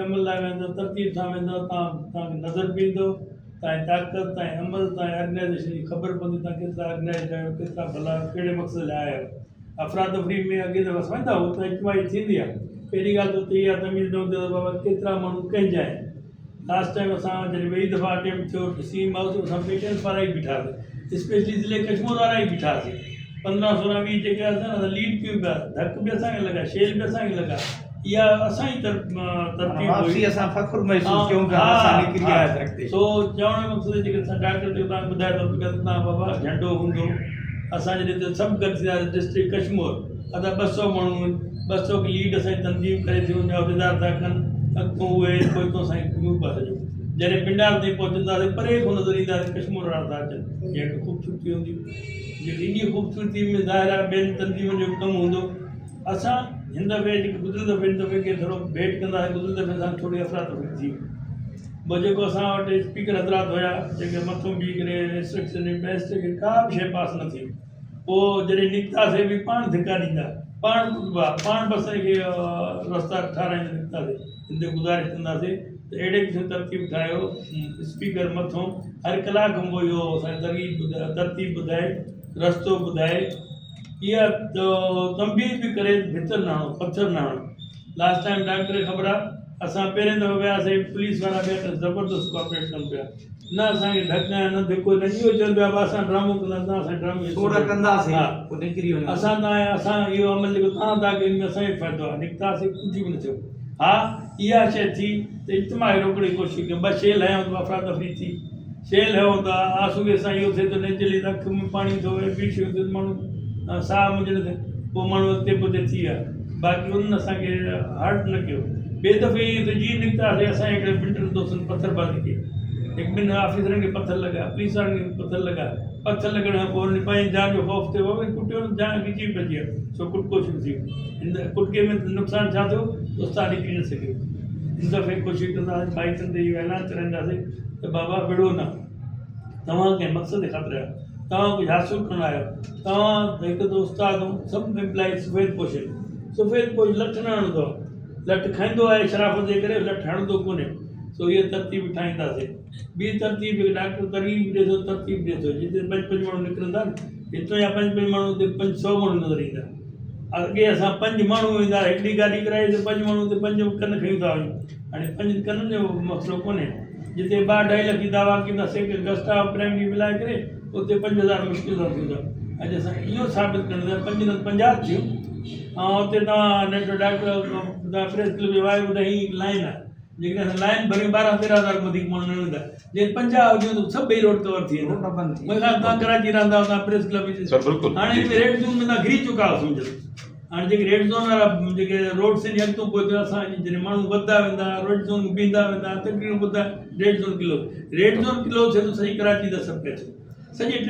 अमल लाइ वेंदो, तरतीब सां वेंदो, तव्हांखे नज़र बि ईंदो, तव्हांजी ताक़त, तव्हांजी अमल, तव्हांजी ऑर्गेनाइज़ेशन जी ख़बर पवंदी, तव्हां केतिरा ऑर्गेनाइज़ आहियो, केतिरा भला कहिड़े मक़सद लाइ आया आहियो। अफ़रातफ़री में अॻे दफ़ा वेंदा हो त इजमाही थींदी आहे। पहिरीं ॻाल्हि त इहा तमीज़ न हूंदी त बाबा केतिरा माण्हू कंहिंजा आहिनि। लास्ट टाइम असां जॾहिं ॿई दफ़ा अटैम्प्ट थियो सी हाउस असां पेटेंट्स वारा ई बीठासीं, स्पेशली ज़िले कश्मीर वारा ई बीठासीं। 15, 16, 20 जेके असां लीड कयूं पिया, धक बि असांखे लॻा, शेल बि असांखे लॻा। इहा असांजी तरतीब हुई। असां फ़ख़्रु महसूस कयूं पिया असां निकिरी आया धरती। सो चवण जो मक़सदु जेके असां डॉक्टर ते तव्हांखे ॿुधाए थो तव्हां बाबा झंडो हूंदो। असां जॾहिं त सभु गॾु थियासीं डिस्ट्रिक्ट कश्मीर, असां 200 माण्हू आहिनि, 200 खे लीड असांजी तनज़ीम करे थी वञे, उहिदेदार था कनि, अॻितो उहे कोई तो असांजी ग्रुप आहे सॼो। जॾहिं पिंडार ताईं पहुचंदासीं परे खां नज़र ईंदासीं कश्मीर वारा था अचनि, इहा हिकु ख़ूबसूरती हूंदी। जेकी इन ख़ूबसूरती में ज़ाहिर आहे ॿियनि तनज़ीमुनि जो कमु हूंदो। असां हिन दफ़े जेके गुज़िरियल दफ़े हिन दफ़े खे थोरो भेट कंदासीं, गुज़िरियल दफ़े असां थोरी अफ़रातफ़री थी। ॿ जेको असां वटि स्पीकर हज़रात हुया जेके मथां बीह करे इंस्ट्रक्शन बेस्ट के का बि शइ पास न थी। पोइ जॾहिं निकितासीं बि पाण धिका ॾींदा, पाण कुटबा, पाण बस खे रस्ता ठाराईंदा निकितासीं। हिते गुज़ारिश कंदासीं त अहिड़े क़िस्म तरतीब ठाहियो, स्पीकर मथां हर कलाक खां पोइ इहो असांखे तरतीब ॿुधाए, रस्तो ॿुधाए। इहा तंबीह बि करे भितर न हणो, पथर न हणो। लास्ट टाइम डॉक्टर खे ख़बर आहे, असां पहिरें दफ़े वियासीं, पुलिस वारा बि ज़बरदस्त कोऑपरेट कनि पिया, न असांखे ढक न धिको न, इहो चवनि पिया असां ड्रामो कंदासीं, असां ड्रामो कंदासीं। हा, निकिरी वञो असां इहो अमल जेको तव्हां था कयो में असांखे फ़ाइदो आहे, निकितासीं कुझु बि न थियो। हा, इहा शइ थी त इज्तिमाही रोकण जी कोशिशि कयूं। 2 शेल हयूं त अफ़रातफ़री थी, शेल हयूं त आसूगे सां इहो थिए त नेचुरली अखि में पाणी थो वहे, बीठी हुजे त माण्हू साह मुंझण ते पोइ माण्हू अॻिते पुठिते थी विया। बाक़ी उन्हनि असांखे हर्ट न कयो। ॿिए दफ़े ईअं त जीअं निकितासीं असां हिकिड़े 2 दोस्तनि पथरबाज़ी कई, 1-2 ऑफिसरनि खे पथर लॻा, पुलिस वारनि खे पथर लॻा। पथर लॻण खां पोइ पंहिंजी जान जो ख़ौफ़ थियो, कुटियो जान खिची पइजी वियो, सो कुटको शुरू थी वियो। हिन कुटके में नुक़सानु छा थियो, उस्ताद निकिरी न सघियो। हिन दफ़े कोशिशि कंदासीं, माइटनि ते इहो ऐलान कराईंदासीं त बाबा विढ़ो न, तव्हां कंहिं मक़सद ख़ातिर आहियो, तव्हां कुझु हासिलु करणु आहियो। तव्हां हिकु त उस्ताद ऐं सभु एम्प्लॉई सफ़ेद पोश लठ न हणंदो आहे, लठ खाईंदो आहे शराफ़त जे करे, लठ हणंदो कोन्हे। सो इहा तरतीब ठाहींदासीं। ॿी तरतीब डॉक्टर तरकीब ॾिए थो, तरतीब ॾिए थो, जिते 5-5 माण्हू निकिरंदा, हितां जा 5-5 माण्हू हुते 500 माण्हू नज़र ईंदा। अॻे असां 5 माण्हू ईंदा, हिकिड़ी गाॾी कराई त 5 माण्हू ते 5 कन खयूं था वञूं। हाणे 5 कननि जो मसइलो कोन्हे, जिते 2-2.5 लख जी दावा कंदासीं गस्ट ऑफ प्राइमरी मिलाए करे, उते 5000 मुश्किल सां थींदा। अॼु असां इहो साबित करणु 5 न 50 थियूं। ऐं उते तव्हां नेट डॉक्टर तव्हां प्रेस क्लब जे वाए ॿुधाई हिकु लाइन आहे, जेकॾहिं असां लाइन भरियूं 12-13 हज़ार वधीक माण्हू न वेंदा। जे 50 हुजूं त सभई रोड कवर थी वेंदा। मूंखां तव्हां कराची रहंदा तव्हां प्रेस क्लब हाणे रेड ज़ोन में तव्हां घिरी चुका आहियो सम्झो। हाणे जेके रेड ज़ोन वारा जेके रोड से अॻितो पहुचो, असां जॾहिं माण्हू वधंदा वेंदा, रेड ज़ोन में बीहंदा वेंदा, तकरीबन ॿुधा रेड ज़ोन किलो थिए त सॼी कराची त सभु पिया सॼी ट्रैफिक